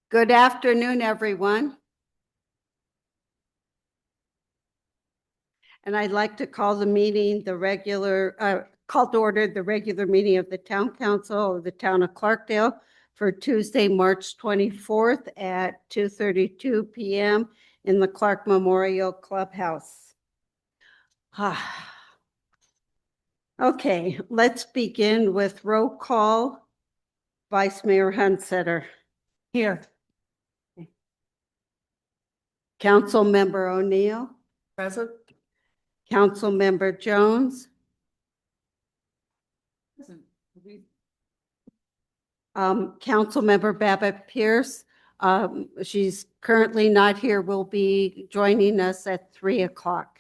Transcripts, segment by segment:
Good afternoon, everyone. And I'd like to call the meeting, call to order the regular meeting of the Town Council of the Town of Clarkdale for Tuesday, March 24th at 2:32 p.m. in the Clark Memorial Clubhouse. Okay, let's begin with roll call. Vice Mayor Hunsetter. Here. Council Member O'Neill. Present. Council Member Jones. Council Member Babbitt Pierce. She's currently not here, will be joining us at 3 o'clock.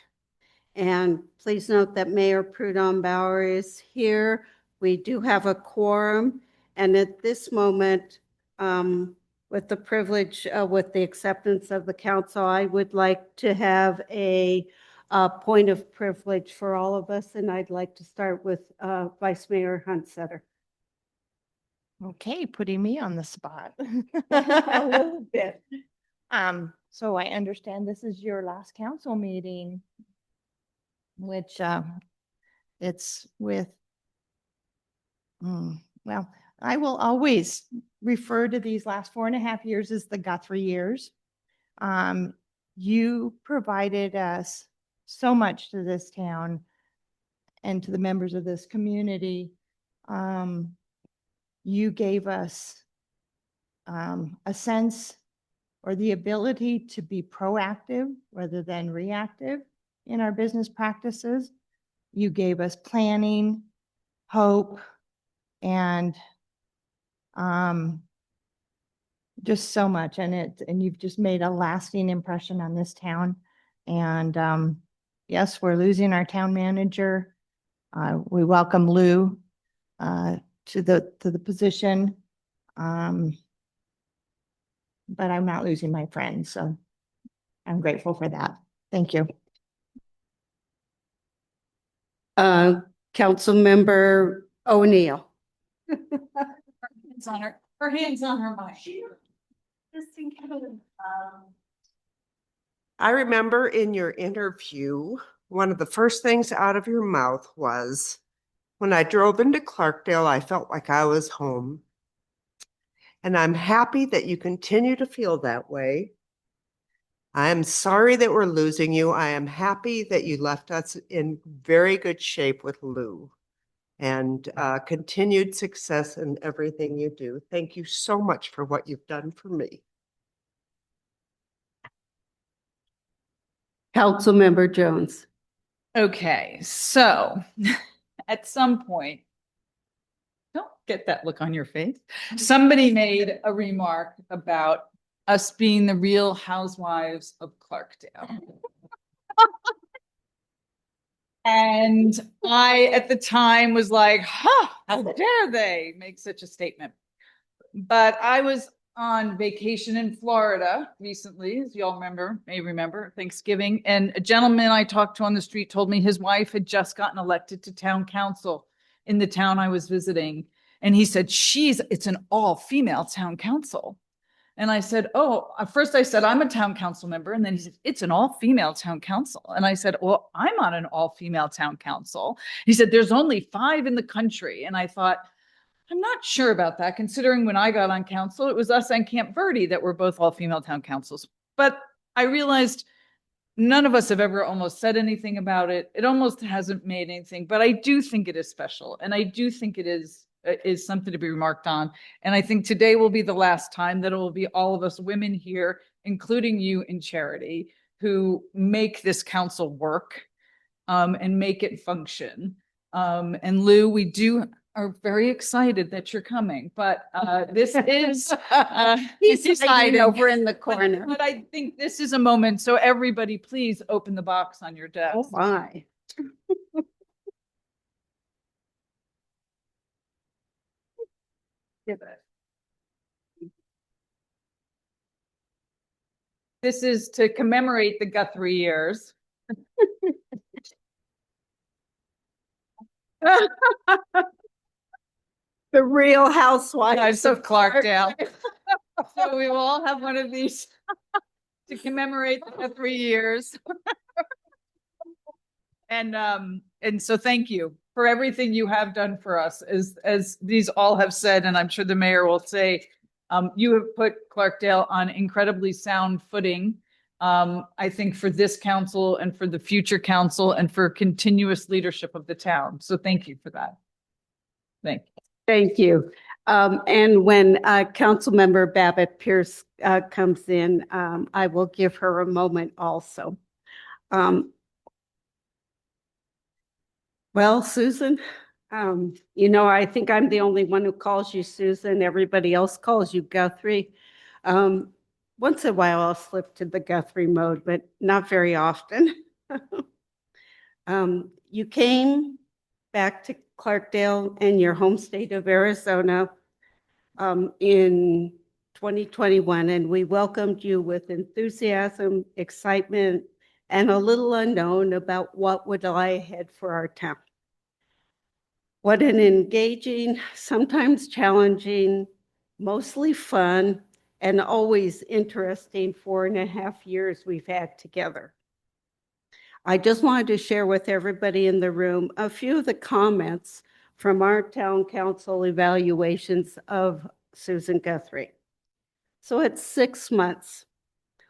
And please note that Mayor Prudhomme Bauer is here. We do have a quorum. And at this moment, with the privilege, with the acceptance of the council, I would like to have a point of privilege for all of us. And I'd like to start with Vice Mayor Hunsetter. Okay, putting me on the spot. A little bit. So I understand this is your last council meeting, which it's with, well, I will always refer to these last 4.5 years as the Guthrie years. You provided us so much to this town and to the members of this community. You gave us a sense or the ability to be proactive rather than reactive in our business practices. You gave us planning, hope, and just so much. And you've just made a lasting impression on this town. And yes, we're losing our town manager. We welcome Lou to the position. But I'm not losing my friend, so I'm grateful for that. Thank you. Council Member O'Neill. Her hands on her mic. I remember in your interview, one of the first things out of your mouth was, when I drove into Clarkdale, I felt like I was home. And I'm happy that you continue to feel that way. I am sorry that we're losing you. I am happy that you left us in very good shape with Lou, and continued success in everything you do. Thank you so much for what you've done for me. Council Member Jones. Okay, so at some point, don't get that look on your face. Somebody made a remark about us being the Real Housewives of Clarkdale. And I, at the time, was like, huh, how dare they make such a statement? But I was on vacation in Florida recently, as you all may remember, Thanksgiving. And a gentleman I talked to on the street told me his wife had just gotten elected to town council in the town I was visiting. And he said, it's an all-female town council. And I said, oh, at first I said, I'm a town council member. And then he said, it's an all-female town council. And I said, well, I'm on an all-female town council. He said, there's only 5 in the country. And I thought, I'm not sure about that, considering when I got on council, it was us and Camp Verde that were both all-female town councils. But I realized none of us have ever almost said anything about it. It almost hasn't made anything, but I do think it is special. And I do think it is something to be remarked on. And I think today will be the last time that it will be all of us women here, including you in Charity, who make this council work and make it function. And Lou, we are very excited that you're coming, but this is He's hiding over in the corner. But I think this is a moment, so everybody please open the box on your desk. Oh my. Give it. This is to commemorate the Guthrie years. The Real Housewives of Clarkdale. So we will all have one of these to commemorate the 3 years. And so thank you for everything you have done for us, as these all have said, and I'm sure the mayor will say, you have put Clarkdale on incredibly sound footing. I think for this council and for the future council and for continuous leadership of the town. So thank you for that. Thank you. Thank you. And when Councilmember Babbitt Pierce comes in, I will give her a moment also. Well, Susan, I think I'm the only one who calls you Susan. Everybody else calls you Guthrie. Once in a while, I'll slip to the Guthrie mode, but not very often. You came back to Clarkdale and your home state of Arizona in 2021, and we welcomed you with enthusiasm, excitement, and a little unknown about what would lie ahead for our town. What an engaging, sometimes challenging, mostly fun, and always interesting 4.5 years we've had together. I just wanted to share with everybody in the room a few of the comments from our town council evaluations of Susan Guthrie. So at 6 months,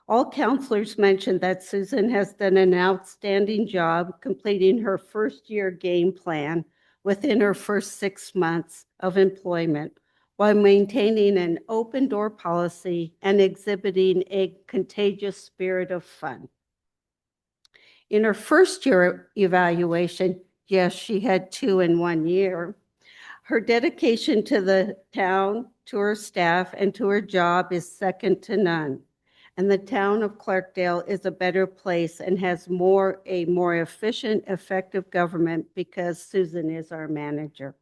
all counselors mentioned that Susan has done an outstanding job completing her first-year game plan within her first 6 months of employment, while maintaining an open door policy and exhibiting a contagious spirit of fun. In her first year evaluation, yes, she had 2 in 1 year, her dedication to the town, to her staff, and to her job is second to none. And the town of Clarkdale is a better place and has a more efficient, effective government because Susan is our manager.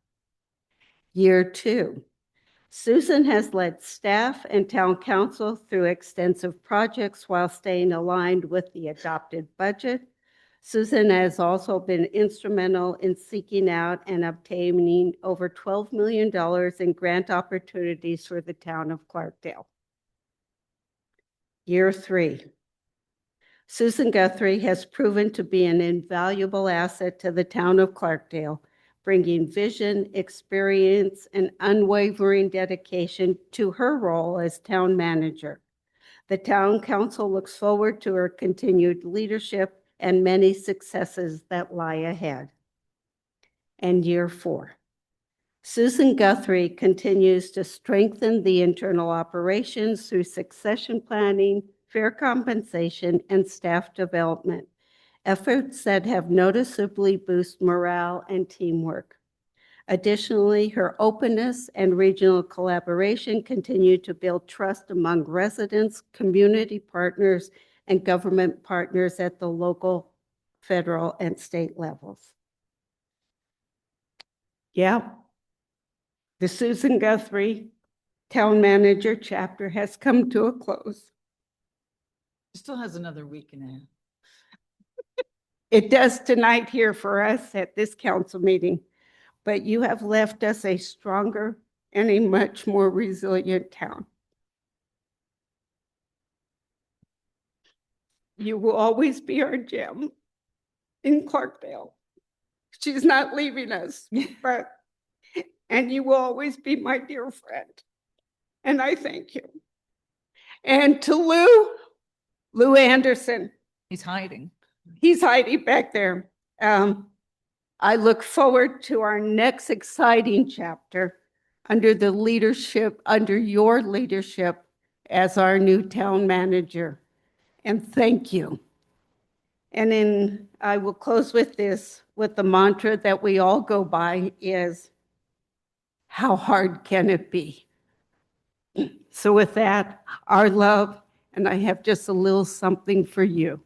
Year 2. Susan has led staff and town council through extensive projects while staying aligned with the adopted budget. Susan has also been instrumental in seeking out and obtaining over $12 million in grant opportunities for the town of Clarkdale. Year 3. Susan Guthrie has proven to be an invaluable asset to the town of Clarkdale, bringing vision, experience, and unwavering dedication to her role as town manager. The town council looks forward to her continued leadership and many successes that lie ahead. And year 4. Susan Guthrie continues to strengthen the internal operations through succession planning, fair compensation, and staff development, efforts that have noticeably boosted morale and teamwork. Additionally, her openness and regional collaboration continue to build trust among residents, community partners, and government partners at the local, federal, and state levels. Yeah, the Susan Guthrie Town Manager chapter has come to a close. Still has another week and a half. It does tonight here for us at this council meeting, but you have left us a stronger and a much more resilient town. You will always be our gem in Clarkdale. She's not leaving us, and you will always be my dear friend. And I thank you. And to Lou Anderson, He's hiding. he's hiding back there. I look forward to our next exciting chapter under your leadership as our new town manager. And thank you. And then I will close with this, with the mantra that we all go by is, how hard can it be? So with that, our love, and I have just a little something for you.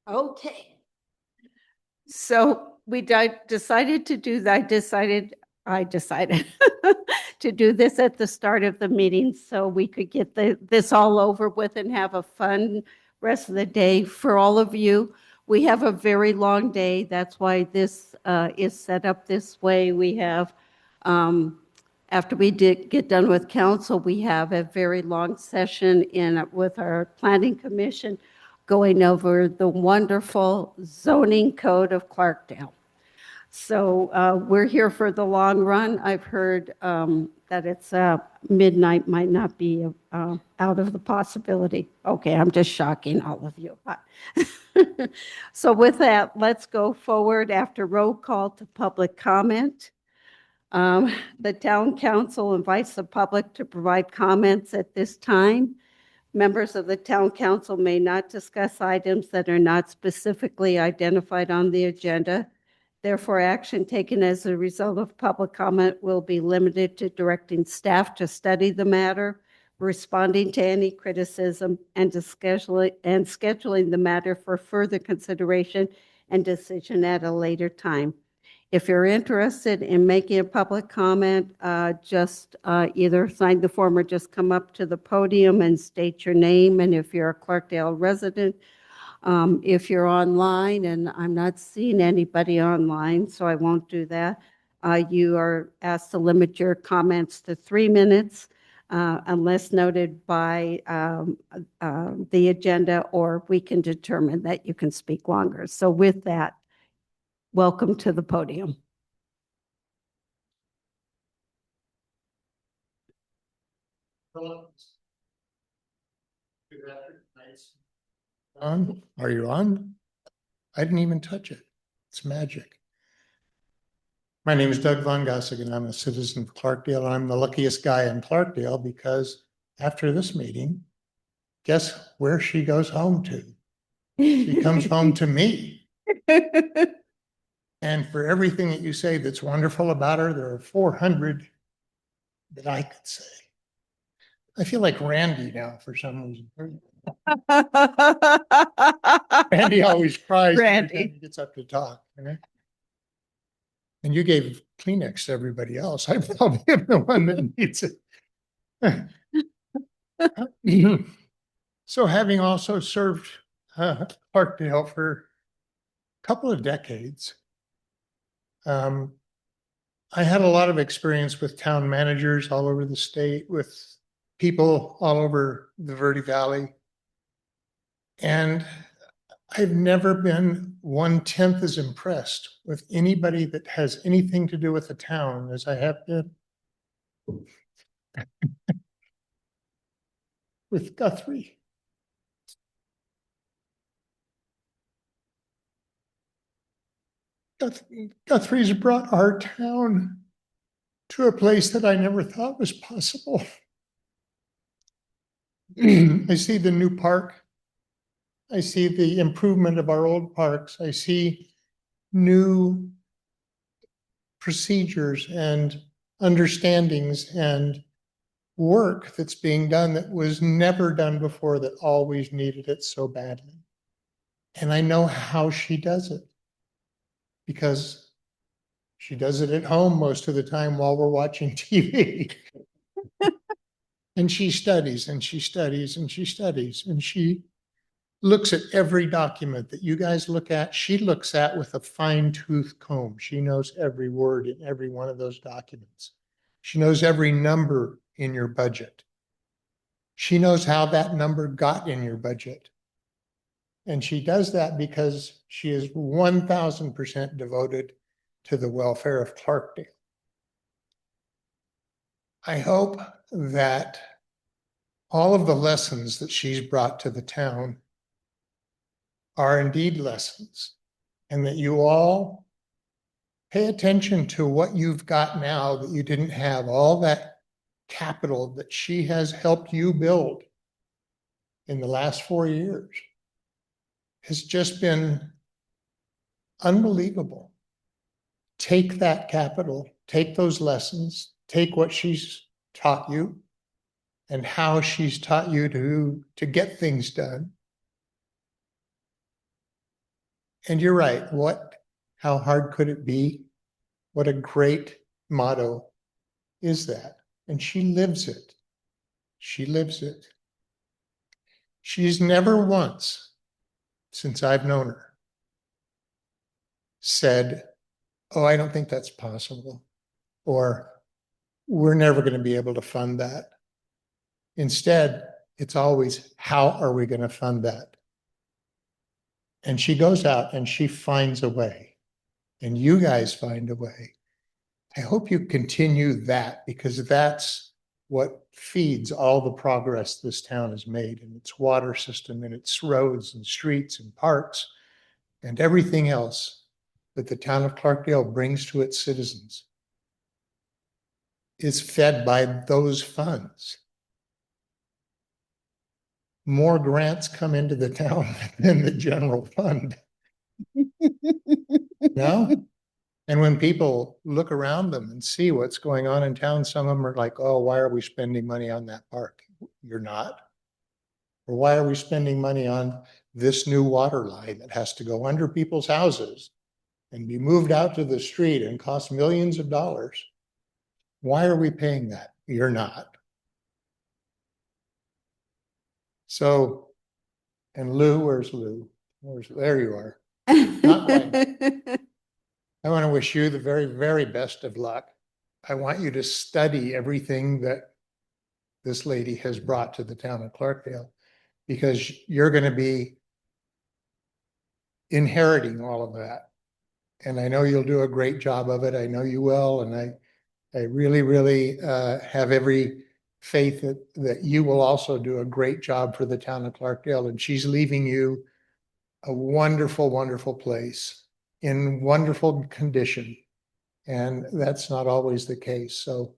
Okay. So we decided to do that. I decided to do this at the start of the meeting so we could get this all over with and have a fun rest of the day for all of you. We have a very long day. That's why this is set up this way. We have, after we get done with council, we have a very long session with our planning commission going over the wonderful zoning code of Clarkdale. So we're here for the long run. I've heard that it's midnight might not be out of the possibility. Okay, I'm just shocking all of you. So with that, let's go forward after roll call to public comment. The town council invites the public to provide comments at this time. Members of the town council may not discuss items that are not specifically identified on the agenda. Therefore, action taken as a result of public comment will be limited to directing staff to study the matter, responding to any criticism, and scheduling the matter for further consideration and decision at a later time. If you're interested in making a public comment, just either sign the form or just come up to the podium and state your name. And if you're a Clarkdale resident, if you're online, and I'm not seeing anybody online, so I won't do that, you are asked to limit your comments to 3 minutes unless noted by the agenda, or we can determine that you can speak longer. So with that, welcome to the podium. On? Are you on? I didn't even touch it. It's magic. My name is Doug Von Gossigan. I'm a citizen of Clarkdale. I'm the luckiest guy in Clarkdale because after this meeting, guess where she goes home to? She comes home to me. And for everything that you say that's wonderful about her, there are 400 that I could say. I feel like Randy now for some reason. Randy always cries every time he gets up to talk. Right? And you gave Kleenex to everybody else. I probably am the one that needs it. So having also served Clarkdale for a couple of decades, I had a lot of experience with town managers all over the state, with people all over the Verde Valley. And I've never been 1/10 as impressed with anybody that has anything to do with the town as I have been with Guthrie. Guthrie's brought our town to a place that I never thought was possible. I see the new park. I see the improvement of our old parks. I see new procedures and understandings and work that's being done that was never done before, that always needed it so badly. And I know how she does it because she does it at home most of the time while we're watching TV. And she studies and she studies and she studies and she looks at every document that you guys look at. She looks at with a fine-tooth comb. She knows every word in every one of those documents. She knows every number in your budget. She knows how that number got in your budget. And she does that because she is 1000% devoted to the welfare of Clarkdale. I hope that all of the lessons that she's brought to the town are indeed lessons, and that you all pay attention to what you've got now that you didn't have, all that capital that she has helped you build in the last 4 years has just been unbelievable. Take that capital, take those lessons, take what she's taught you and how she's taught you to get things done, And you're right. How hard could it be? What a great motto is that? And she lives it. She lives it. She's never once, since I've known her, said, "Oh, I don't think that's possible," or "We're never going to be able to fund that." Instead, it's always, "How are we going to fund that?" And she goes out and she finds a way, and you guys find a way. I hope you continue that, because that's what feeds all the progress this town has made in its water system, and its roads and streets and parks and everything else that the town of Clarkdale brings to its citizens is fed by those funds. More grants come into the town than the general fund. No? And when people look around them and see what's going on in town, some of them are like, "Oh, why are we spending money on that park?" You're not. Or why are we spending money on this new water line that has to go under people's houses and be moved out to the street and cost millions of dollars? Why are we paying that? You're not. So, and Lou, where's Lou? There you are. Not quite. I want to wish you the very, very best of luck. I want you to study everything that this lady has brought to the town of Clarkdale, because you're going to be inheriting all of that. And I know you'll do a great job of it. I know you will. And I really, really have every faith that you will also do a great job for the town of Clarkdale. And she's leaving you a wonderful, wonderful place in wonderful condition. And that's not always the case. So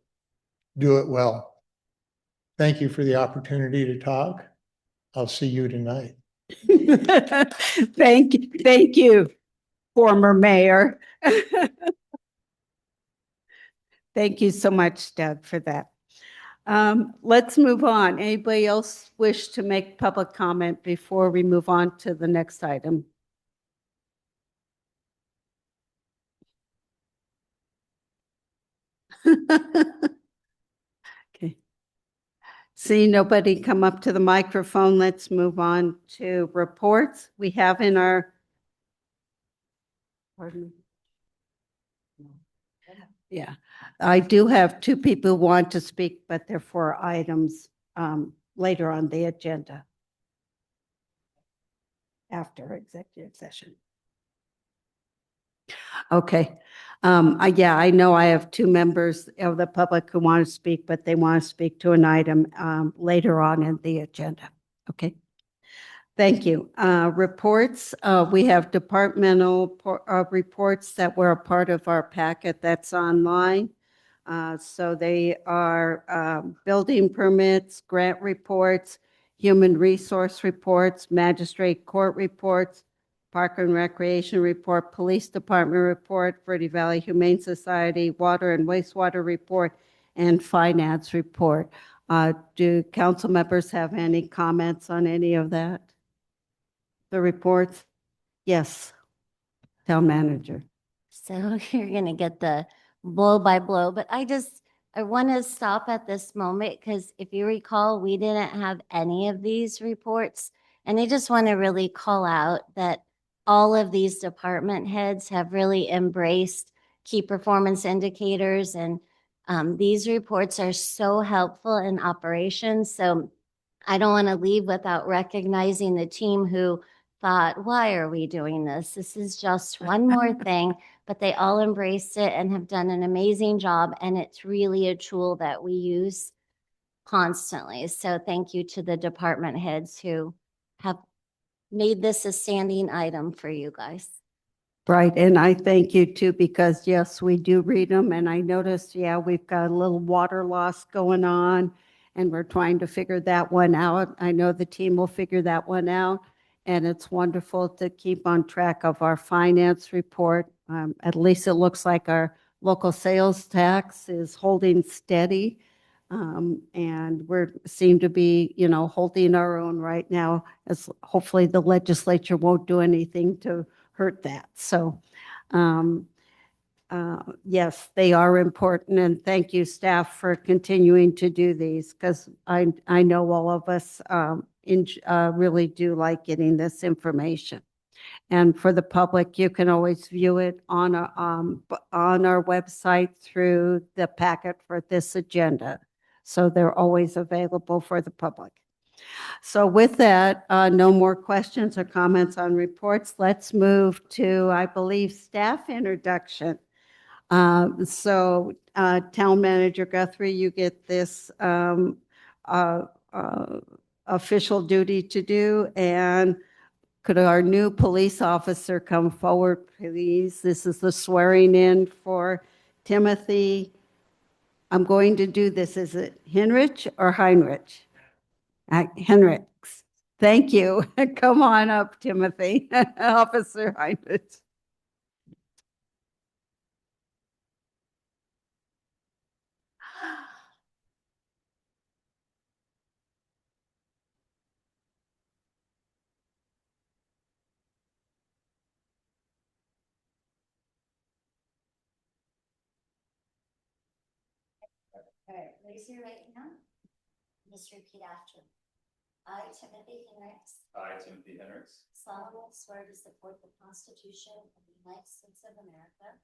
do it well. Thank you for the opportunity to talk. I'll see you tonight. Thank you, former mayor. Thank you so much, Doug, for that. Let's move on. Anybody else wish to make public comment before we move on to the next item? Okay. See nobody come up to the microphone. Let's move on to reports. We have in our, pardon me. Yeah, I do have two people who want to speak, but they're for items later on the agenda after executive session. Okay. Yeah, I know I have two members of the public who want to speak, but they want to speak to an item later on in the agenda. Okay. Thank you. Reports, we have departmental reports that were a part of our packet that's online. So they are building permits, grant reports, human resource reports, magistrate court reports, Park and Recreation report, Police Department report, Verde Valley Humane Society, Water and Wastewater report, and Finance report. Do council members have any comments on any of that? The reports? Yes. Town manager. So you're going to get the blow by blow, but I want to stop at this moment because if you recall, we didn't have any of these reports. And I just want to really call out that all of these department heads have really embraced key performance indicators. And these reports are so helpful in operations. So I don't want to leave without recognizing the team who thought, why are we doing this? This is just one more thing, but they all embraced it and have done an amazing job. And it's really a tool that we use constantly. So thank you to the department heads who have made this a standing item for you guys. Right, and I thank you too, because yes, we do read them, and I noticed, yeah, we've got a little water loss going on, and we're trying to figure that one out. I know the team will figure that one out, and it's wonderful to keep on track of our finance report. At least it looks like our local sales tax is holding steady. And we're seem to be, holding our own right now, as hopefully the legislature won't do anything to hurt that. So, yes, they are important, and thank you, staff, for continuing to do these, because I know all of us really do like getting this information. And for the public, you can always view it on our website through the packet for this agenda. So they're always available for the public. So with that, no more questions or comments on reports. Let's move to, I believe, staff introduction. Town Manager Guthrie, you get this official duty to do, and could our new police officer come forward, please? This is the swearing in for Timothy. I'm going to do this. Is it Henrich or Heinrich? Henrich. Thank you. Come on up, Timothy. Officer Heinrich. All right, raise your right hand. Just repeat after me. I, Timothy Henricks, I, Timothy Hendricks, solemnly swear to support the Constitution of the United States of America.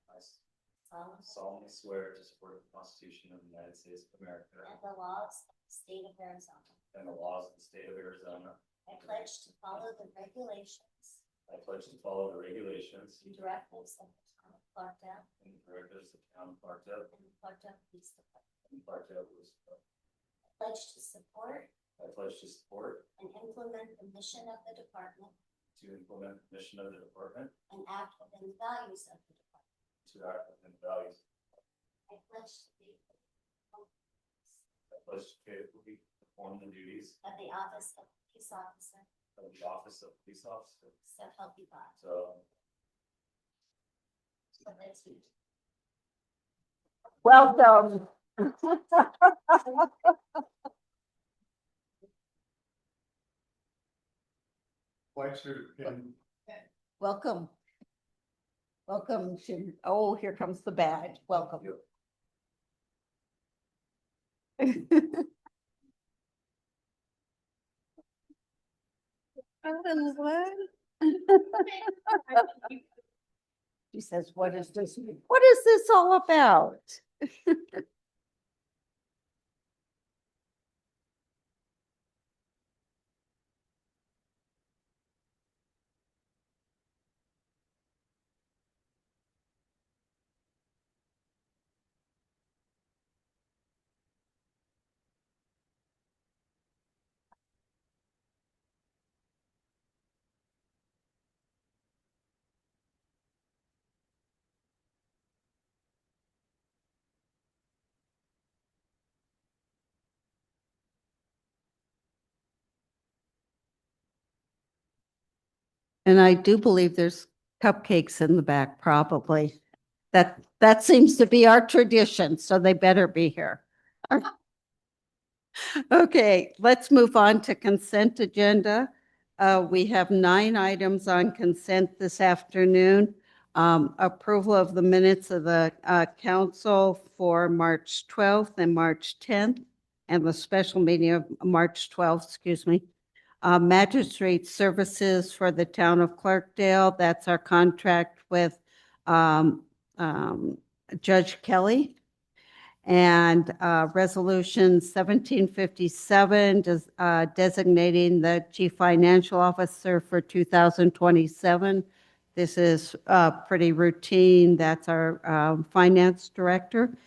solemnly swear to support the Constitution of the United States of America And the laws of the state of Arizona. and the laws of the state of Arizona. I pledge to follow the regulations I pledge to follow the regulations and directives of the town of Clarkdale and directives of the town of Clarkdale and the Clarkdale Police Department. and Clarkdale Police Department. I pledge to support I pledge to support, and implement the mission of the department to implement the mission of the department, and act within the values of the department. to act within the values. I pledge to be I pledge to faithfully perform the duties of the office of police officer, of the office of police officer. so help you God. So So let's read. Welcome. Welcome. Welcome to, oh, here comes the badge. Welcome. She says, what is this? What is this all about? And I do believe there's cupcakes in the back, probably. That seems to be our tradition, so they better be here. Okay, let's move on to consent agenda. We have 9 items on consent this afternoon. Approval of the minutes of the council for March 12th and March 10th, and the special meeting of March 12th, excuse me. Magistrate services for the town of Clarkdale. That's our contract with Judge Kelly. And resolution 1757 designating the chief financial officer for 2027. This is pretty routine. That's our finance director.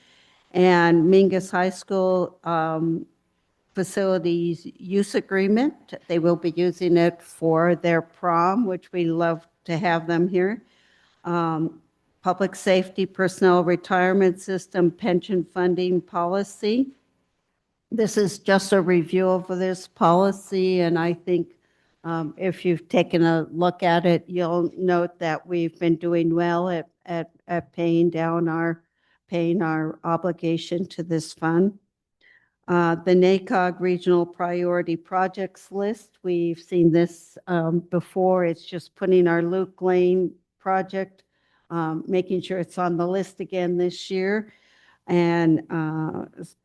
And Mingus High School facilities use agreement. They will be using it for their prom, which we love to have them here. Public safety personnel retirement system pension funding policy. This is just a review of this policy, and I think if you've taken a look at it, you'll note that we've been doing well at paying our obligation to this fund. The NACOG Regional Priority Projects List, we've seen this before. It's just putting our Luke Lane project, making sure it's on the list again this year. And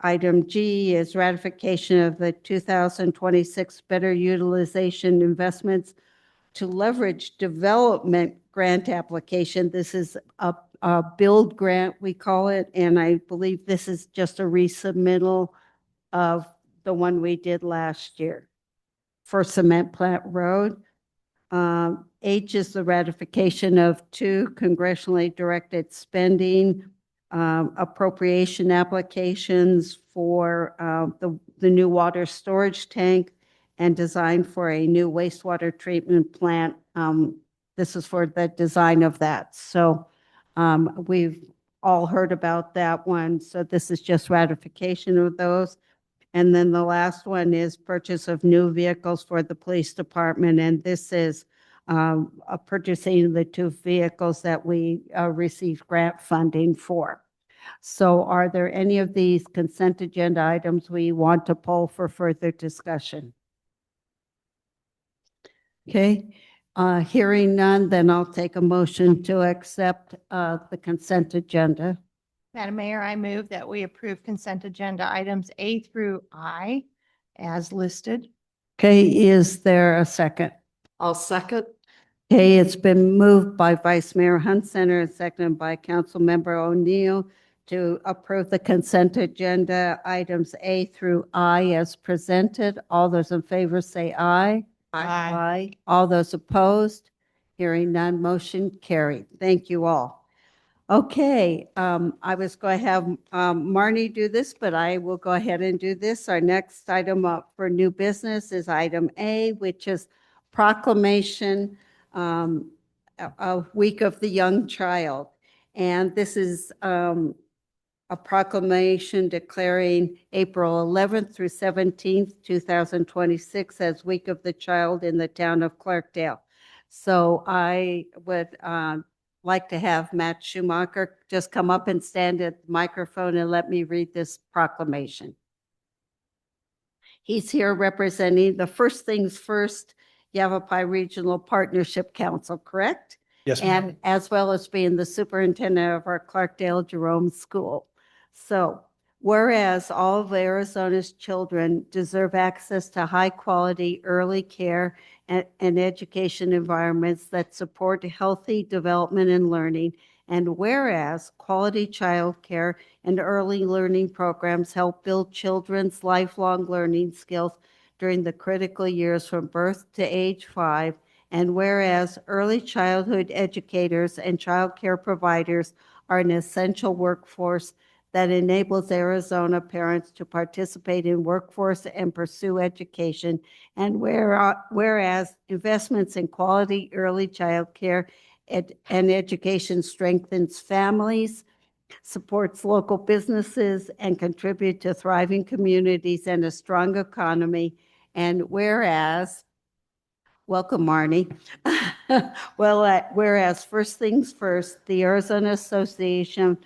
item G is ratification of the 2026 Better Utilization Investments to Leverage Development Grant application. This is a build grant, we call it, and I believe this is just a resubmittal of the one we did last year for Cement Plant Road. H is the ratification of 2 congressionally directed spending appropriation applications for the new water storage tank and design for a new wastewater treatment plant. This is for the design of that. So we've all heard about that one. So this is just ratification of those. And then the last one is purchase of new vehicles for the police department. And this is purchasing the 2 vehicles that we received grant funding for. So are there any of these consent agenda items we want to poll for further discussion? Okay, hearing none, then I'll take a motion to accept the consent agenda. Madam Mayor, I move that we approve consent agenda items A through I as listed. Okay, is there a second? I'll second. Okay, it's been moved by Vice Mayor Hunsaker and seconded by Councilmember O'Neill to approve the consent agenda items A through I as presented. All those in favor say aye. Aye. All those opposed? Hearing none, motion carried. Thank you all. Okay, I was going to have Marnie do this, but I will go ahead and do this. Our next item up for new business is item A, which is proclamation a Week of the Young Child. And this is a proclamation declaring April 11th through 17th, 2026 as Week of the Child in the town of Clarkdale. So I would like to have Matt Schumacher just come up and stand at the microphone and let me read this proclamation. He's here representing the First Things First Yavapai Regional Partnership Council, correct? Yes, ma'am. And as well as being the superintendent of our Clarkdale Jerome School. So, whereas all of Arizona's children deserve access to high-quality early care and education environments that support healthy development and learning, and whereas quality childcare and early learning programs help build children's lifelong learning skills during the critical years from birth to age 5, and whereas early childhood educators and child care providers are an essential workforce that enables Arizona parents to participate in workforce and pursue education, and whereas investments in quality early child care and education strengthens families, supports local businesses, and contribute to thriving communities and a strong economy, and whereas, welcome, Marnie. Well, whereas First Things First, the Arizona Association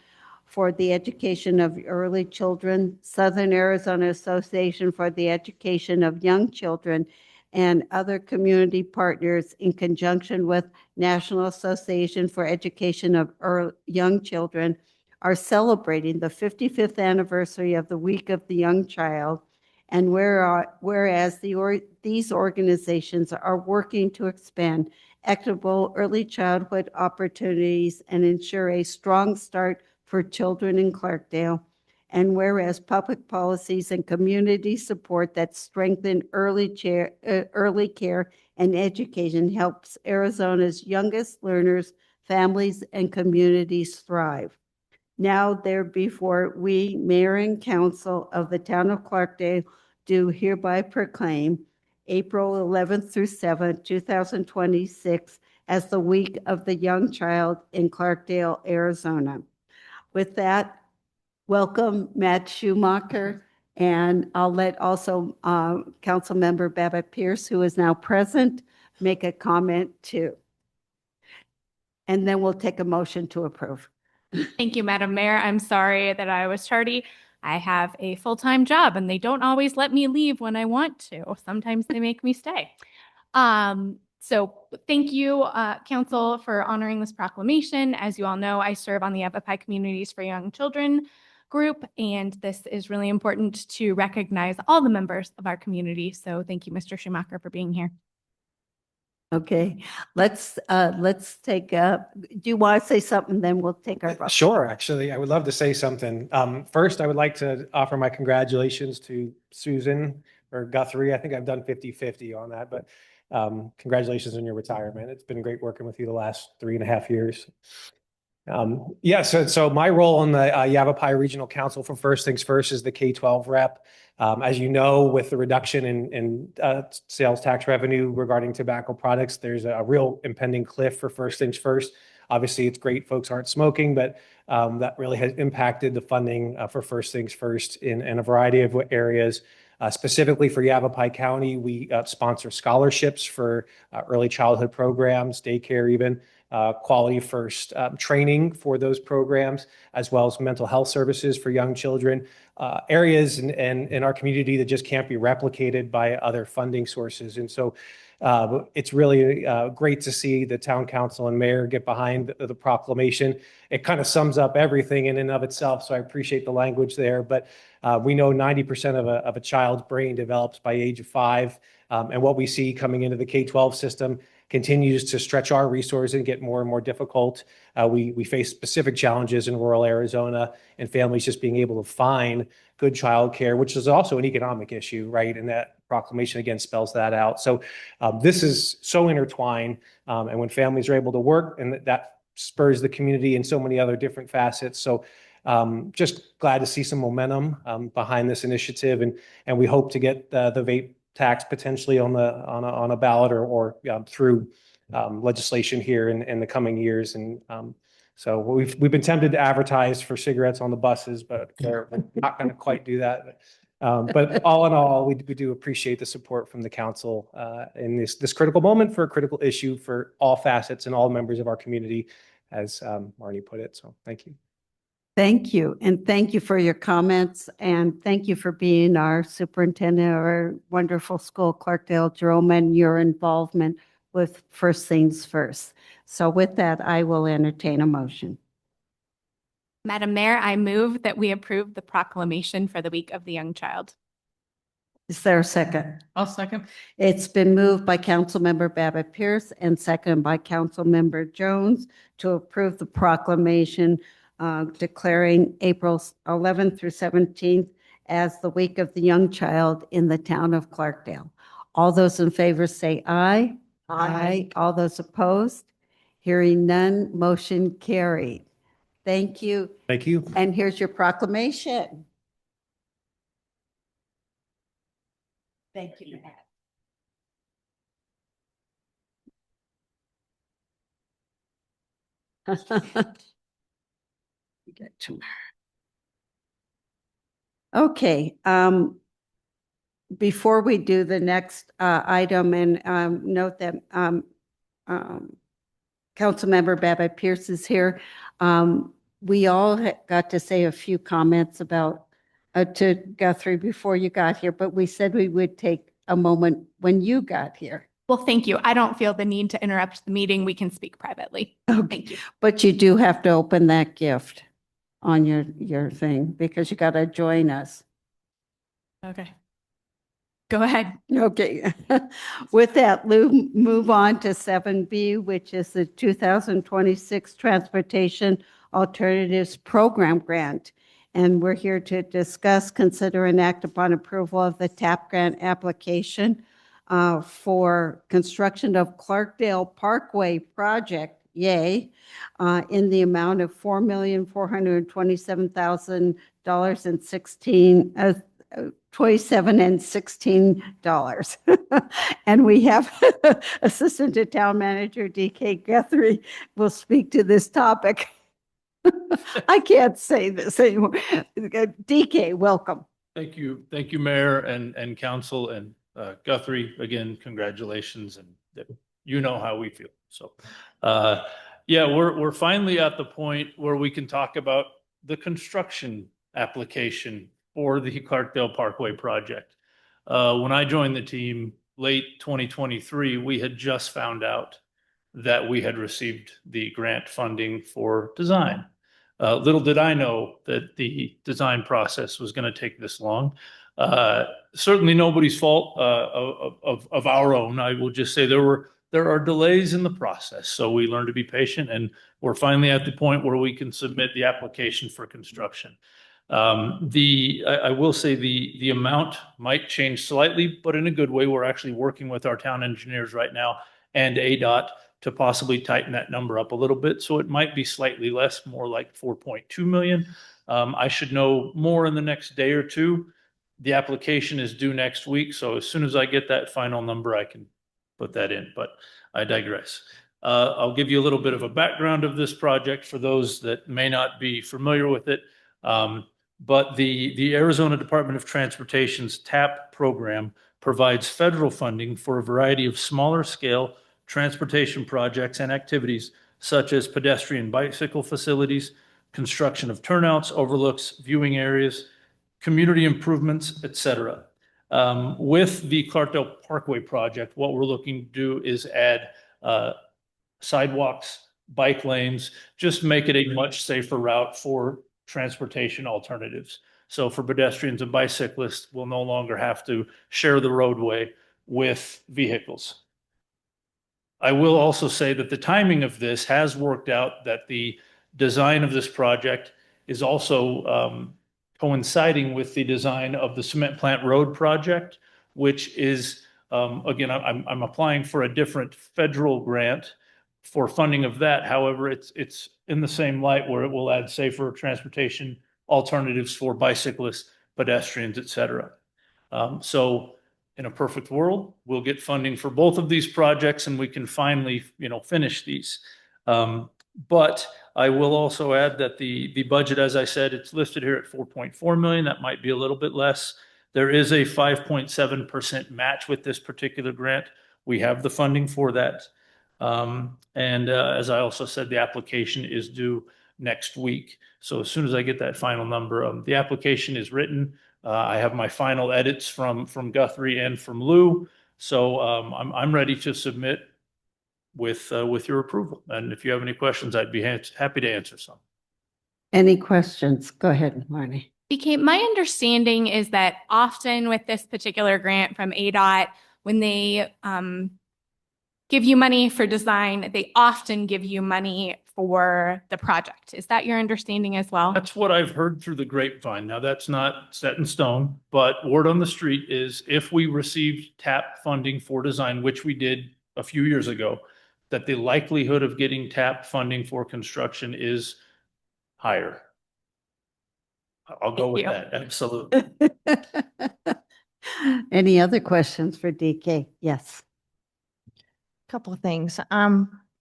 for the Education of Early Children, Southern Arizona Association for the Education of Young Children, and other community partners in conjunction with National Association for Education of Young Children are celebrating the 55th anniversary of the Week of the Young Child. And whereas these organizations are working to expand equitable early childhood opportunities and ensure a strong start for children in Clarkdale, and whereas public policies and community support that strengthen early care and education helps Arizona's youngest learners, families, and communities thrive. Now, therefore, we, Mayor and Council of the Town of Clarkdale, do hereby proclaim April 11th through 7th, 2026 as the Week of the Young Child in Clarkdale, Arizona. With that, welcome Matt Schumacher, and I'll let also Councilmember Babbitt Pierce, who is now present, make a comment too. And then we'll take a motion to approve. Thank you, Madam Mayor. I'm sorry that I was tardy. I have a full-time job and they don't always let me leave when I want to. Sometimes they make me stay. So thank you, Council, for honoring this proclamation. As you all know, I serve on the Yavapai Communities for Young Children group, and this is really important to recognize all the members of our community. So thank you, Mr. Schumacher, for being here. Okay, let's take, do you want to say something? Then we'll take our vote. Sure, actually, I would love to say something. First, I would like to offer my congratulations to Susan or Guthrie. I think I've done 50-50 on that, but congratulations on your retirement. It's been great working with you the last 3.5 years. So my role on the Yavapai Regional Council for First Things First is the K-12 rep. As you know, with the reduction in sales tax revenue regarding tobacco products, there's a real impending cliff for First Things First. Obviously, it's great folks aren't smoking, but that really has impacted the funding for First Things First in a variety of areas. Specifically for Yavapai County, we sponsor scholarships for early childhood programs, daycare even, quality first training for those programs, as well as mental health services for young children, areas in our community that just can't be replicated by other funding sources. And so it's really great to see the town council and mayor get behind the proclamation. It kind of sums up everything in and of itself, so I appreciate the language there. But we know 90% of a child's brain develops by age of 5, and what we see coming into the K-12 system continues to stretch our resources and get more and more difficult. We face specific challenges in rural Arizona and families just being able to find good childcare, which is also an economic issue, right? And that proclamation again spells that out. So this is so intertwined, and when families are able to work, and that spurs the community in so many other different facets. So just glad to see some momentum behind this initiative, and we hope to get the vape tax potentially on a ballot or through legislation here in the coming years. And so we've been tempted to advertise for cigarettes on the buses, but we're not going to quite do that. But all in all, we do appreciate the support from the council in this critical moment for a critical issue for all facets and all members of our community, as Marnie put it. So thank you. Thank you. And thank you for your comments. And thank you for being our superintendent of our wonderful school, Clarkdale Jerome, and your involvement with First Things First. So with that, I will entertain a motion. Madam Mayor, I move that we approve the proclamation for the Week of the Young Child. Is there a second? I'll second. It's been moved by Councilmember Babbitt Pierce and seconded by Councilmember Jones to approve the proclamation declaring April 11th through 17th as the Week of the Young Child in the town of Clarkdale. All those in favor say aye. Aye. All those opposed? Hearing none, motion carried. Thank you. Thank you. And here's your proclamation. Thank you, Matt. Okay, before we do the next item, and note that Councilmember Babbitt Pierce is here. We all got to say a few comments about to Guthrie before you got here, but we said we would take a moment when you got here. Well, thank you. I don't feel the need to interrupt the meeting. We can speak privately. Okay. Thank you. But you do have to open that gift on your thing because you got to join us. Okay. Go ahead. Okay. With that, Lou, move on to 7B, which is the 2026 Transportation Alternatives Program Grant. And we're here to discuss, consider, and act upon approval of the TAP grant application for construction of Clarkdale Parkway project, yay, in the amount of $4,427,000 and 27 and $16. And we have Assistant to Town Manager DK Guthrie will speak to this topic. I can't say this anymore. DK, welcome. Thank you, Mayor and Council, and Guthrie, again, congratulations, and you know how we feel. So, yeah, we're finally at the point where we can talk about the construction application for the Clarkdale Parkway project. When I joined the team, late 2023, we had just found out that we had received the grant funding for design. Little did I know that the design process was going to take this long. Certainly nobody's fault of our own. I will just say there are delays in the process. So we learned to be patient, and we're finally at the point where we can submit the application for construction. I will say the amount might change slightly, but in a good way. We're actually working with our town engineers right now and ADOT to possibly tighten that number up a little bit. So it might be slightly less, more like 4.2 million. I should know more in the next day or two. The application is due next week. So as soon as I get that final number, I can put that in, but I digress. I'll give you a little bit of a background of this project for those that may not be familiar with it. But the Arizona Department of Transportation's TAP program provides federal funding for a variety of smaller scale transportation projects and activities such as pedestrian bicycle facilities, construction of turnouts, overlooks, viewing areas, community improvements, etc. With the Clarkdale Parkway project, what we're looking to do is add sidewalks, bike lanes, just make it a much safer route for transportation alternatives. So for pedestrians and bicyclists, we'll no longer have to share the roadway with vehicles. I will also say that the timing of this has worked out, that the design of this project is also coinciding with the design of the Cement Plant Road project, which is, again, I'm applying for a different federal grant for funding of that. However, it's in the same light where it will add safer transportation alternatives for bicyclists, pedestrians, etc. So in a perfect world, we'll get funding for both of these projects and we can finally, finish these. But I will also add that the budget, as I said, it's listed here at 4.4 million. That might be a little bit less. There is a 5.7% match with this particular grant. We have the funding for that. As I also said, the application is due next week. So as soon as I get that final number, the application is written. I have my final edits from Guthrie and from Lou. So I'm ready to submit with your approval. And if you have any questions, I'd be happy to answer some. Any questions? Go ahead, Marnie. BK, my understanding is that often with this particular grant from ADOT, when they give you money for design, they often give you money for the project. Is that your understanding as well? That's what I've heard through the grapevine. Now, that's not set in stone, but word on the street is if we received TAP funding for design, which we did a few years ago, that the likelihood of getting TAP funding for construction is higher. I'll go with that. Absolutely. Any other questions for DK? Yes. Couple of things.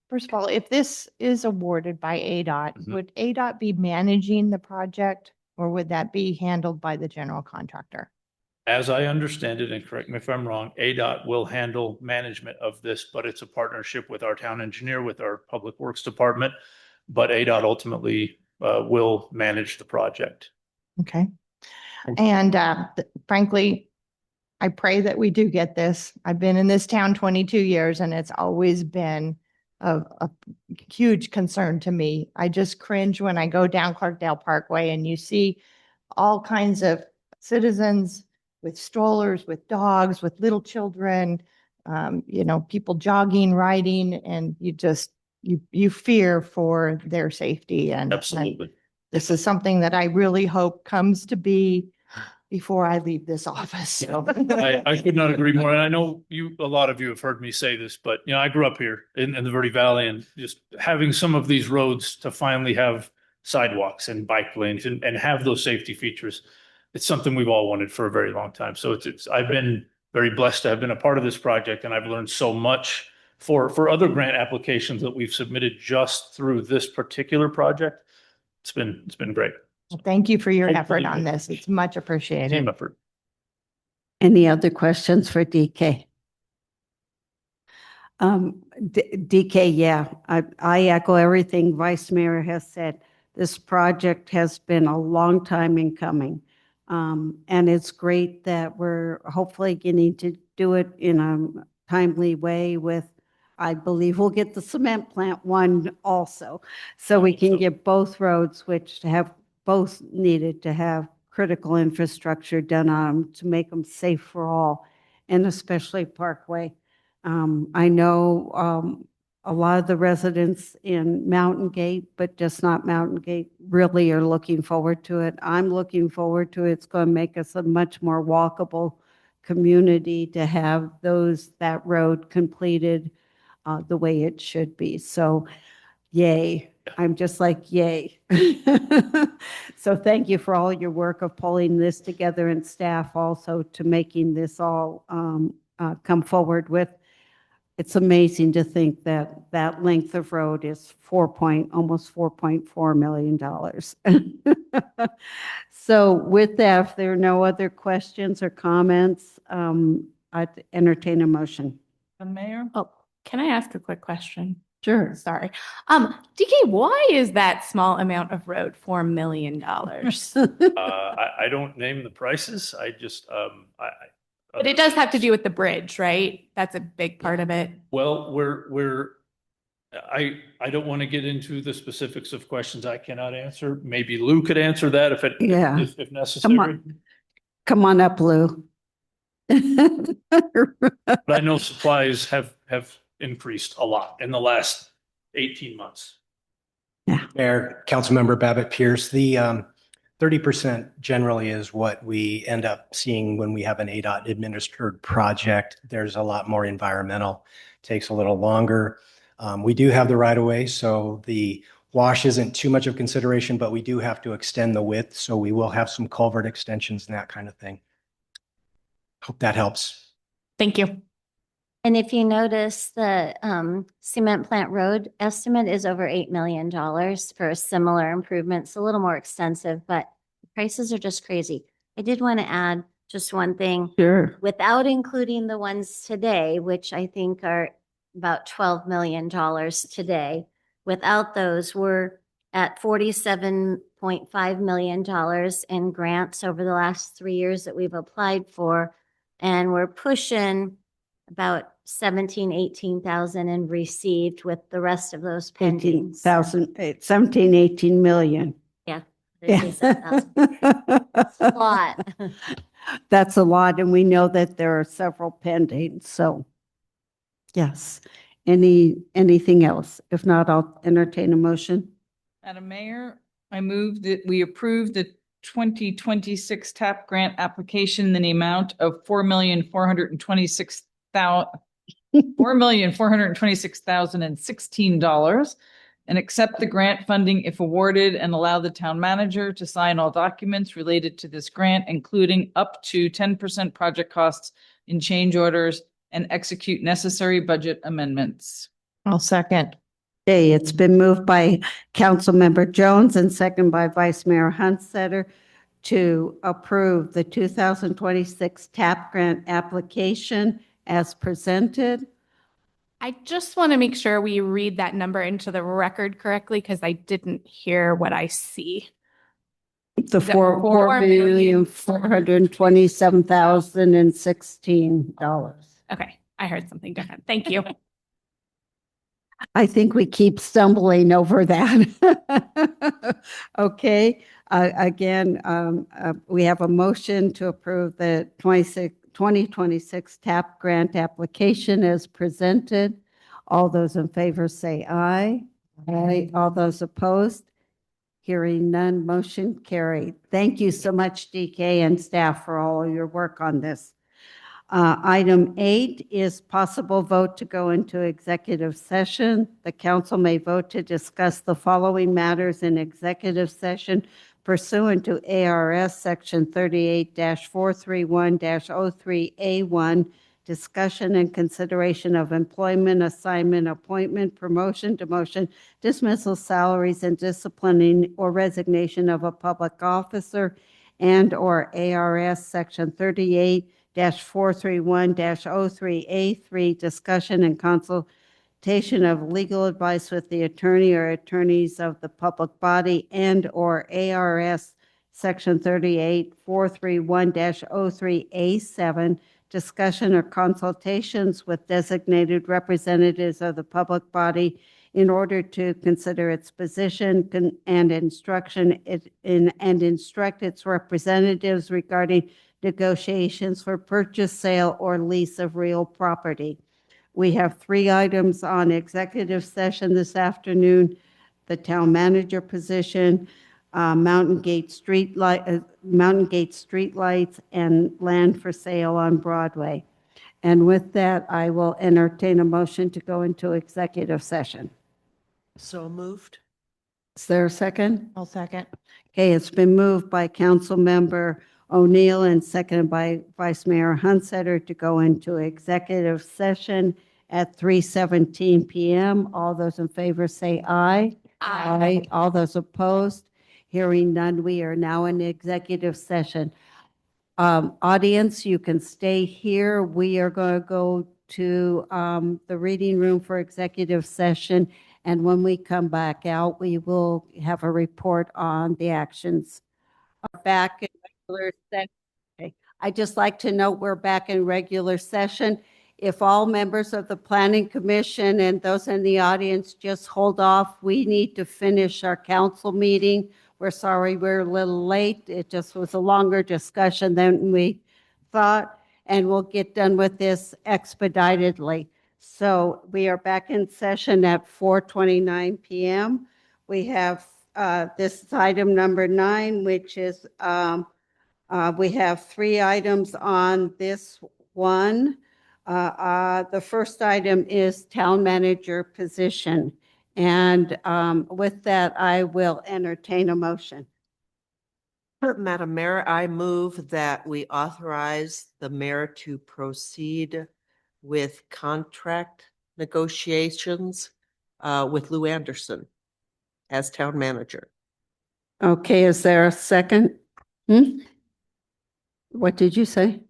First of all, if this is awarded by ADOT, would ADOT be managing the project or would that be handled by the general contractor? As I understand it, and correct me if I'm wrong, ADOT will handle management of this, but it's a partnership with our town engineer, with our public works department, but ADOT ultimately will manage the project. Okay. And frankly, I pray that we do get this. I've been in this town 22 years and it's always been a huge concern to me. I just cringe when I go down Clarkdale Parkway and you see all kinds of citizens with strollers, with dogs, with little children, people jogging, riding, and you fear for their safety. And Absolutely. This is something that I really hope comes to be before I leave this office. I could not agree more. And I know a lot of you have heard me say this, but I grew up here in the Verde Valley, and just having some of these roads to finally have sidewalks and bike lanes and have those safety features, it's something we've all wanted for a very long time. So I've been very blessed to have been a part of this project, and I've learned so much for other grant applications that we've submitted just through this particular project. It's been great. Well, thank you for your Hopefully effort on this. It's much appreciated. Team effort. Any other questions for DK? DK, yeah, I echo everything Vice Mayor has said. This project has been a long time in coming. And it's great that we're hopefully getting do it in a timely way with, I believe we'll get the cement plant one also. So we can get both roads, which have both needed to have critical infrastructure done on them to make them safe for all, and especially Parkway. I know a lot of the residents in Mountain Gate, but just not Mountain Gate, really are looking forward to it. I'm looking forward to it. It's going to make us a much more walkable community to have that road completed the way it should be. So yay. I'm just like, yay. So thank you for all your work of pulling this together, and staff also to making this all come forward with. It's amazing to think that that length of road is almost $4.4 million. So with that, if there are no other questions or comments, I'd entertain a motion. Mayor? Oh, can I ask a quick question? Sure. Sorry. DK, why is that small amount of road $4 million? I don't name the prices. I just, But it does have to do with the bridge, right? That's a big part of it. Well, I don't want to get into the specifics of questions I cannot answer. Maybe Lou could answer that if necessary. Come on up, Lou. But I know supplies have increased a lot in the last 18 months. Mayor, Councilmember Babbitt Pierce, the 30% generally is what we end up seeing when we have an ADOT administered project. There's a lot more environmental, takes a little longer. We do have the right of way, so the wash isn't too much of consideration, but we do have to extend the width. So we will have some culvert extensions and that kind of thing. Hope that helps. Thank you. And if you notice, the cement plant road estimate is over $8 million for a similar improvement. It's a little more extensive, but the prices are just crazy. I did want to add just one thing. Sure. Without including the ones today, which I think are about $12 million today, without those, we're at $47.5 million in grants over the last 3 years that we've applied for. And we're pushing about 18,000 and received, with the rest of those pending. 18 million. Yeah. Yeah. That's a lot. That's a lot, and we know that there are several pending, so yes. Anything else? If not, I'll entertain a motion. Madam Mayor, I move that we approve the 2026 TAP grant application in the amount of $4,426,016 and accept the grant funding if awarded, and allow the town manager to sign all documents related to this grant, including up to 10% project costs in change orders, and execute necessary budget amendments. I'll second. Okay, it's been moved by Councilmember Jones and second by Vice Mayor Hunstetter to approve the 2026 TAP grant application as presented. I just want to make sure we read that number into the record correctly, because I didn't hear what I see. The $4,427,016. Okay, I heard something different. Thank you. I think we keep stumbling over that. Okay, again, we have a motion to approve the 2026 TAP grant application as presented. All those in favor say aye. Aye. All those opposed? Hearing none, motion carried. Thank you so much, DK and staff, for all of your work on this. Item 8 is possible vote to go into executive session. The council may vote to discuss the following matters in executive session pursuant to ARS Section 38-431-03A1, discussion and consideration of employment, assignment, appointment, promotion, demotion, dismissal, salaries, and disciplining or resignation of a public officer, and/or ARS Section 38-431-03A3, discussion and consultation of legal advice with the attorney or attorneys of the public body, and/or ARS Section 38-431-03A7, discussion or consultations with designated representatives of the public body in order to consider its position and and instruct its representatives regarding negotiations for purchase, sale, or lease of real property. We have 3 items on executive session this afternoon: the town manager position, Mountain Gate streetlights, and land for sale on Broadway. And with that, I will entertain a motion to go into executive session. So moved. Is there a second? I'll second. Okay, it's been moved by Councilmember O'Neill and seconded by Vice Mayor Hunsetter to go into executive session at 3:17 PM. All those in favor say aye. Aye. All those opposed? Hearing none, we are now in executive session. Audience, you can stay here. We are going to go to the reading room for executive session. And when we come back out, we will have a report on the actions. Back in regular session. Okay. I'd just like to note we're back in regular session. If all members of the Planning Commission and those in the audience just hold off, we need to finish our council meeting. We're sorry we're a little late. It just was a longer discussion than we thought, and we'll get done with this expeditedly. So we are back in session at 4:29 PM. We have this is item number 9, which is we have 3 items on this one. The first item is town manager position. And with that, I will entertain a motion. Madam Mayor, I move that we authorize the mayor to proceed with contract negotiations with Lou Anderson as town manager. Okay, is there a second? What did you say?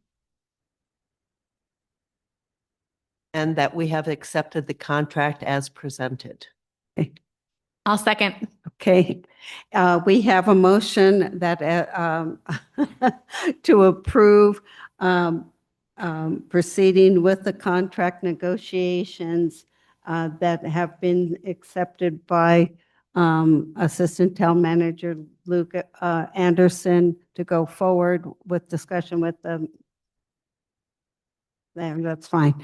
And that we have accepted the contract as presented. I'll second. Okay, we have a motion that to approve proceeding with the contract negotiations that have been accepted by Assistant Town Manager Luke Anderson to go forward with discussion with them. That's fine.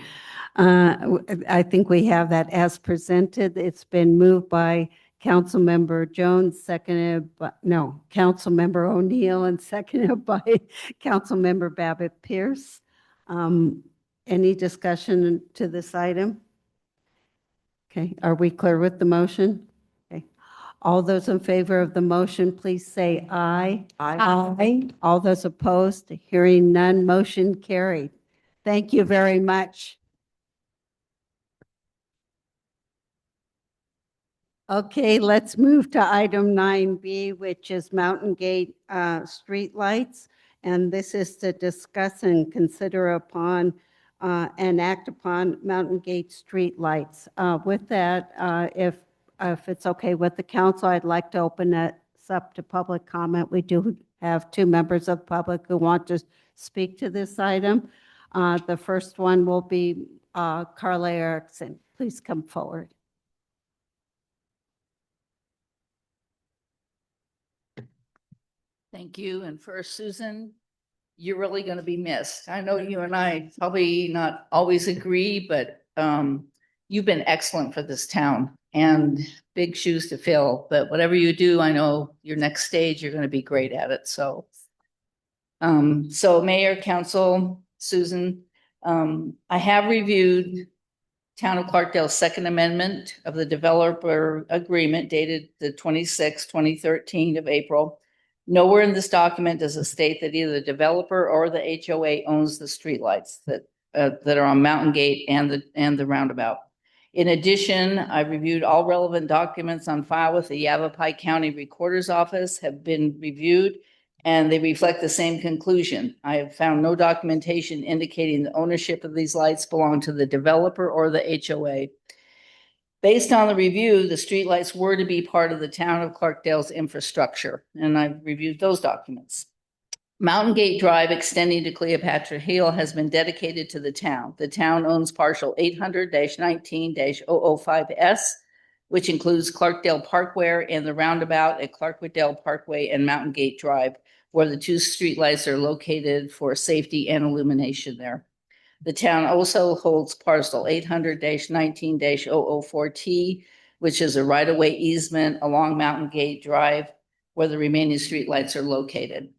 I think we have that as presented. It's been moved by Councilmember Jones, Councilmember O'Neill, and seconded by Councilmember Babbitt Pierce. Any discussion to this item? Okay, are we clear with the motion? Okay. All those in favor of the motion, please say aye. Aye. All those opposed, hearing none, motion carried. Thank you very much. Okay, let's move to item 9B, which is Mountain Gate streetlights. And this is to discuss and consider upon and act upon Mountain Gate streetlights. With that, if it's okay with the council, I'd like to open this up to public comment. We do have 2 members of the public who want to speak to this item. The first one will be Carla Erickson. Please come forward. Thank you. And first, Susan, you're really going to be missed. I know you and I probably not always agree, but you've been excellent for this town and big shoes to fill. But whatever you do, I know your next stage, you're going to be great at it. So, Mayor, Council, Susan, I have reviewed Town of Clarkdale's second amendment of the developer agreement dated the 26th, 2013 of April. Nowhere in this document does it state that either the developer or the HOA owns the streetlights that are on Mountain Gate and the roundabout. In addition, I reviewed all relevant documents on file with the Yavapai County Recorder's Office have been reviewed, and they reflect the same conclusion. I have found no documentation indicating the ownership of these lights belong to the developer or the HOA. Based on the review, the streetlights were to be part of the town of Clarkdale's infrastructure, and I've reviewed those documents. Mountain Gate Drive extending to Cleopatra Hill has been dedicated to the town. The town owns partial 800-19-005S, which includes Clarkdale Parkway and the roundabout at Clarkwoodale Parkway and Mountain Gate Drive, where the two streetlights are located for safety and illumination there. The town also holds parcel 800-19-004T, which is a right-of-way easement along Mountain Gate Drive, where the remaining streetlights are located.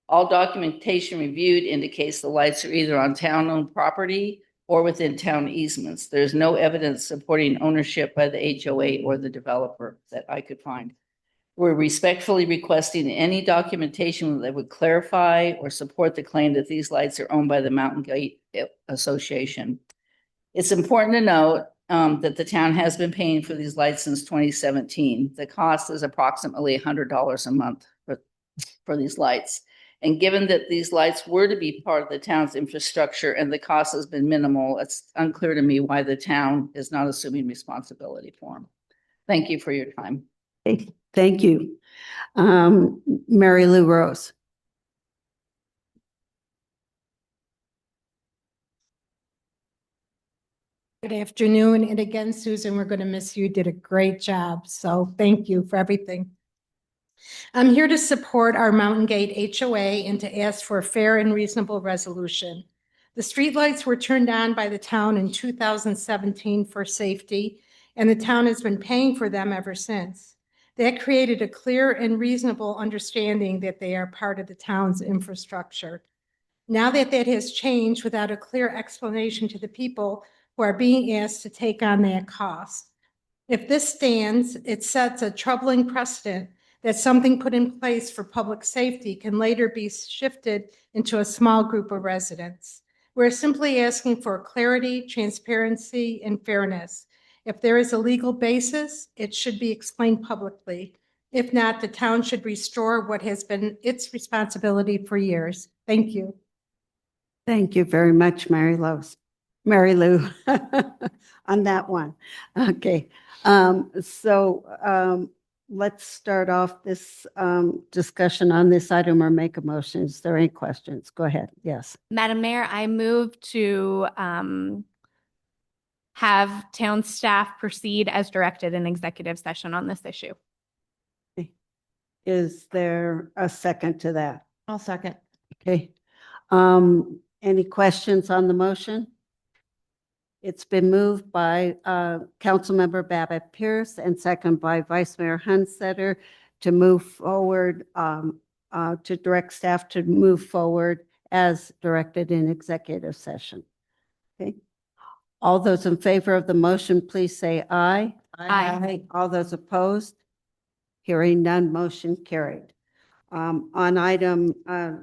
All documentation reviewed indicates the lights are either on town-owned property or within town easements. There's no evidence supporting ownership by the HOA or the developer that I could find. We're respectfully requesting any documentation that would clarify or support the claim that these lights are owned by the Mountain Gate Association. It's important to note that the town has been paying for these lights since 2017. The cost is approximately $100 a month for these lights. And given that these lights were to be part of the town's infrastructure and the cost has been minimal, it's unclear to me why the town is not assuming responsibility for them. Thank you for your time. Okay, thank you. Mary Lou Rose. Good afternoon. And again, Susan, we're going to miss you. You did a great job. So thank you for everything. I'm here to support our Mountain Gate HOA and to ask for a fair and reasonable resolution. The streetlights were turned on by the town in 2017 for safety, and the town has been paying for them ever since. That created a clear and reasonable understanding that they are part of the town's infrastructure. Now that that has changed without a clear explanation to the people who are being asked to take on that cost. If this stands, it sets a troubling precedent that something put in place for public safety can later be shifted into a small group of residents. We're simply asking for clarity, transparency, and fairness. If there is a legal basis, it should be explained publicly. If not, the town should restore what has been its responsibility for years. Thank you. Thank you very much, Mary Lou, on that one. Okay, let's start off this discussion on this item or make a motion. Is there any questions? Go ahead. Yes. Madam Mayor, I move to have town staff proceed as directed in executive session on this issue. Is there a second to that? I'll second. Okay. Any questions on the motion? It's been moved by Councilmember Babbitt Pierce and second by Vice Mayor Hunsetter to move forward, to direct staff to move forward as directed in executive session. Okay. All those in favor of the motion, please say aye. Aye. All those opposed? Hearing none, motion carried. On item,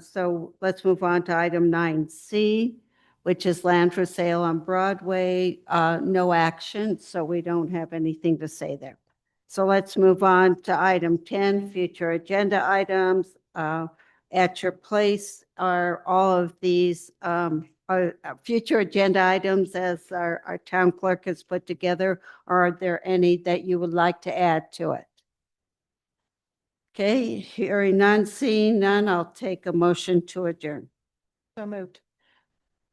so let's move on to item 9C, which is land for sale on Broadway. No action, so we don't have anything to say there. So let's move on to item 10, future agenda items. At your place are all of these future agenda items as our town clerk has put together. Are there any that you would like to add to it? Okay, hearing none, seeing none, I'll take a motion to adjourn. So moved.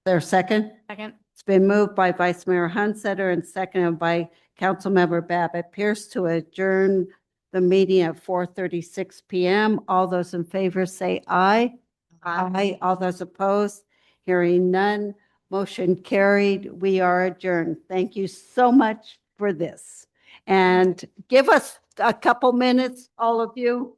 There a second? Second. It's been moved by Vice Mayor Hunsetter and seconded by Councilmember Babbitt Pierce to adjourn the meeting at 4:36 p.m. All those in favor say aye. Aye. All those opposed? Hearing none, motion carried. We are adjourned. Thank you so much for this. And give us a couple minutes, all of you.